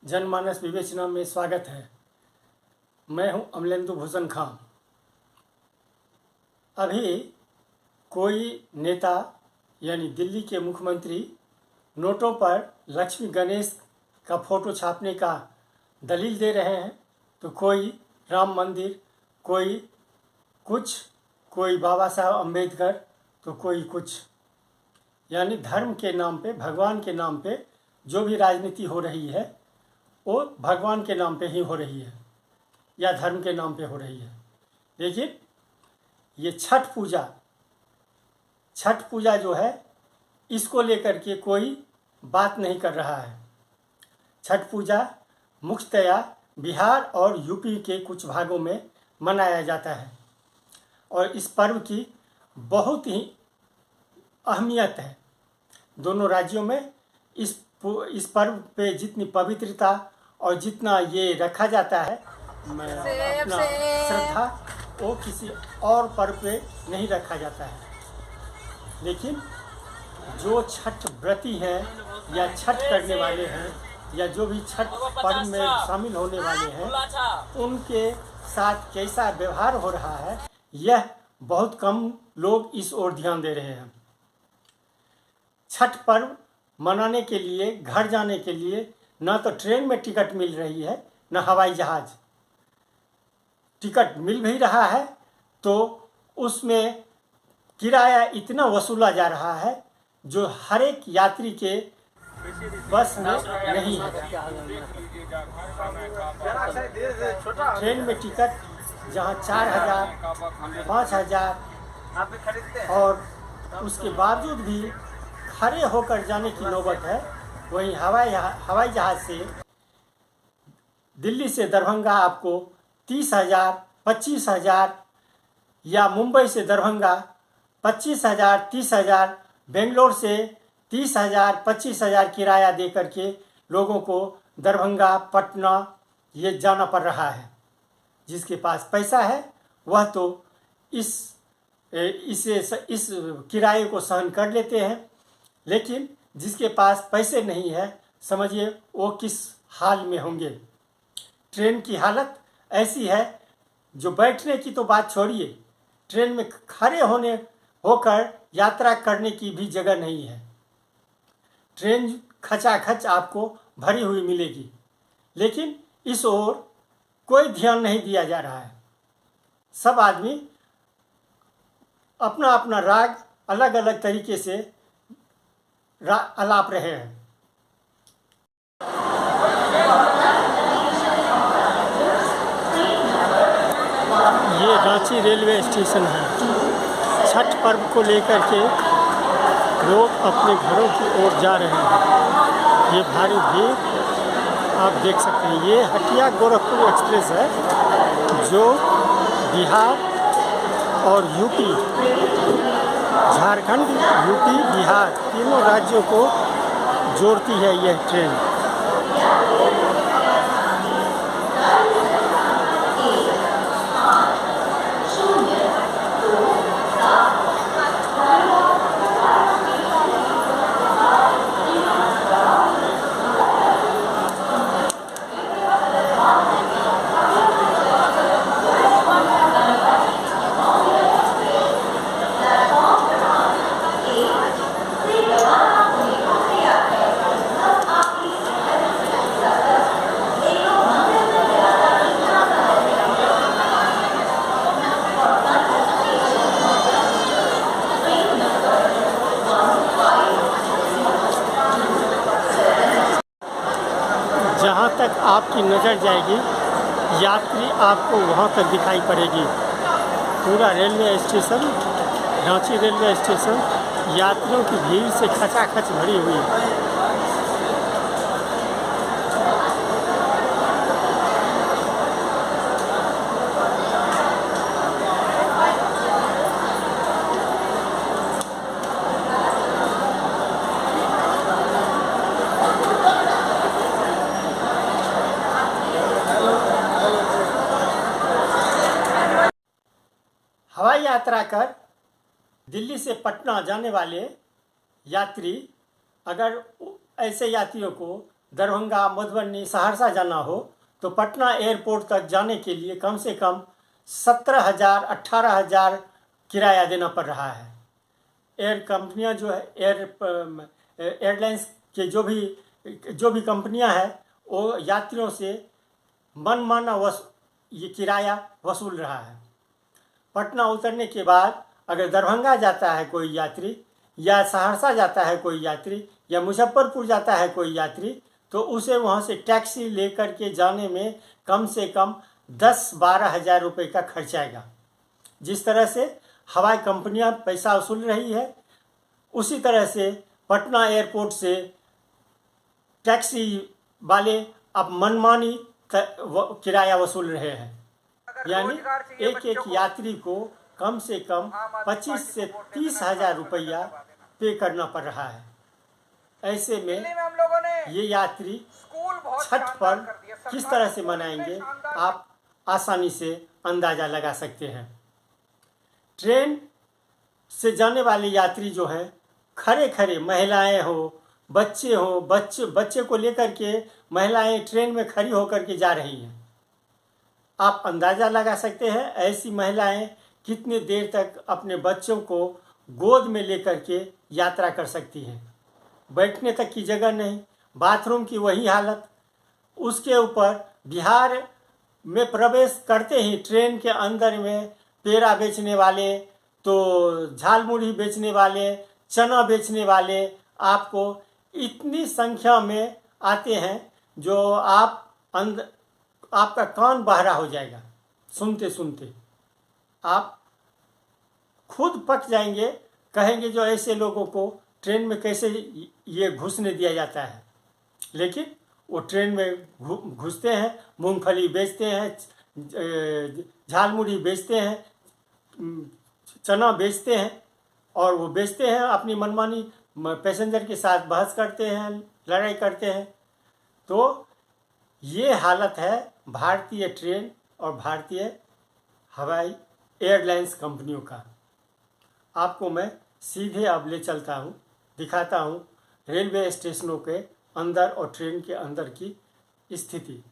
जनमानस विवेचना में स्वागत है। मैं हूं अमलेंदु भूषण खां। अभी कोई नेता यानी दिल्ली के मुख्यमंत्री नोटों पर लक्ष्मी गणेश का फोटो छापने का दलील दे रहे हैं, तो कोई राम मंदिर, कोई कुछ, कोई बाबा साहब अम्बेडकर, तो कोई कुछ। यानी धर्म के नाम पे, भगवान के नाम पे जो भी राजनीति हो रही है वो भगवान के नाम पे ही हो रही है या धर्म के नाम पे हो रही है। लेकिन ये छठ पूजा जो है, इसको लेकर के कोई बात नहीं कर रहा है। छठ पूजा मुख्यतया बिहार और यूपी के कुछ भागों में मनाया जाता है और इस पर्व की बहुत ही अहमियत है। दोनों राज्यों में इस पर्व पे जितनी पवित्रता और जितना ये रखा जाता है, अपना श्रद्धा, वो किसी और पर्व पे नहीं रखा जाता है। लेकिन जो छठ व्रती हैं या छठ करने वाले हैं या जो भी छठ पर्व में शामिल होने वाले हैं, उनके साथ कैसा व्यवहार हो रहा है, यह बहुत कम लोग इस ओर ध्यान दे रहे हैं। छठ पर्व मनाने के लिए, घर जाने के लिए न तो ट्रेन में टिकट मिल रही है, न हवाई जहाज। टिकट मिल भी रहा है तो उसमें किराया इतना वसूला जा रहा है जो हर एक यात्री के बस में नहीं है। ट्रेन में टिकट जहाँ 4,000, 5,000 और उसके बावजूद भी खड़े होकर जाने की नौबत है, वहीं हवाई जहाज से दिल्ली से दरभंगा आपको 30,000, 25,000 या मुंबई से दरभंगा 25,000, 30,000, बेंगलोर से 30,000, 25,000 किराया दे करके लोगों को दरभंगा, पटना ये जाना पड़ रहा है। जिसके पास पैसा है वह तो इस किराए को सहन कर लेते हैं, लेकिन जिसके पास पैसे नहीं है, समझिए वो किस हाल में होंगे। ट्रेन की हालत ऐसी है, जो बैठने की तो बात छोड़िए, ट्रेन में खड़े होकर यात्रा करने की भी जगह नहीं है। ट्रेन खचाखच आपको भरी हुई मिलेगी, लेकिन इस ओर कोई ध्यान नहीं दिया जा रहा है। सब आदमी अपना अपना राग अलग अलग तरीके से अलाप रहे हैं। ये रांची रेलवे स्टेशन है। छठ पर्व को लेकर के लोग अपने घरों की ओर जा रहे हैं। ये भारी भीड़ आप देख सकते हैं। ये हटिया गोरखपुर एक्सप्रेस है जो बिहार और यूपी, झारखंड, यूपी, बिहार तीनों राज्यों को जोड़ती है यह ट्रेन। जहाँ तक आपकी नज़र जाएगी, यात्री आपको वहाँ तक दिखाई पड़ेगी। पूरा railway station, Ranchi railway station यात्रियों की भीड़ से खचाखच भरी हुई है। हवाई यात्रा कर दिल्ली से पटना जाने वाले यात्री, अगर ऐसे यात्रियों को दरभंगा, मधुबनी, सहरसा जाना हो तो पटना एयरपोर्ट तक जाने के लिए कम से कम 17,000 18,000 किराया देना पड़ रहा है। एयर कंपनियां जो है, एयरलाइंस के जो भी कंपनियां हैं वो यात्रियों से मनमाना ये किराया वसूल रहा है। पटना उतरने के बाद अगर दरभंगा जाता है कोई यात्री, या सहरसा जाता है कोई यात्री, या मुजफ्फरपुर जाता है कोई यात्री, तो उसे वहाँ से टैक्सी लेकर के जाने में कम से कम 10-12 हज़ार रुपये का खर्च आएगा। जिस तरह से हवाई कंपनियां पैसा वसूल रही है, उसी तरह से पटना एयरपोर्ट से टैक्सी वाले अब मनमानी किराया वसूल रहे हैं। यानी एक एक यात्री को कम से कम 25 से 30 हज़ार रुपया पे करना पड़ रहा है। ऐसे में ये यात्री छठ पर किस तरह से मनाएंगे, आप आसानी से अंदाज़ा लगा सकते हैं। ट्रेन से जाने वाले यात्री जो हैं, खड़े खड़े महिलाएं हो, बच्चे हो, बच्चे को लेकर के महिलाएं ट्रेन में खड़ी होकर के जा रही हैं। आप अंदाज़ा लगा सकते हैं ऐसी महिलाएं कितनी देर तक अपने बच्चों को गोद में लेकर के यात्रा कर सकती हैं। बैठने तक की जगह नहीं, बाथरूम की वही हालत। उसके ऊपर बिहार में प्रवेश करते ही ट्रेन के अंदर में पेड़ा बेचने वाले, तो झाल मुढ़ी बेचने वाले, चना बेचने वाले आपको इतनी संख्या में आते हैं जो आपका कान बहरा हो जाएगा। सुनते सुनते आप खुद पक जाएंगे, कहेंगे जो ऐसे लोगों को ट्रेन में कैसे ये घुसने दिया जाता है। लेकिन वो ट्रेन में घुसते हैं, मूंगफली बेचते हैं, झाल मुढ़ी बेचते हैं, चना बेचते हैं, और वो बेचते हैं अपनी मनमानी, पैसेंजर के साथ बहस करते हैं, लड़ाई करते हैं। तो ये हालत है भारतीय ट्रेन और भारतीय हवाई एयरलाइंस कंपनियों का। आपको मैं सीधे अब ले चलता हूँ, दिखाता हूँ रेलवे स्टेशनों के अंदर और ट्रेन के अंदर की स्थिति।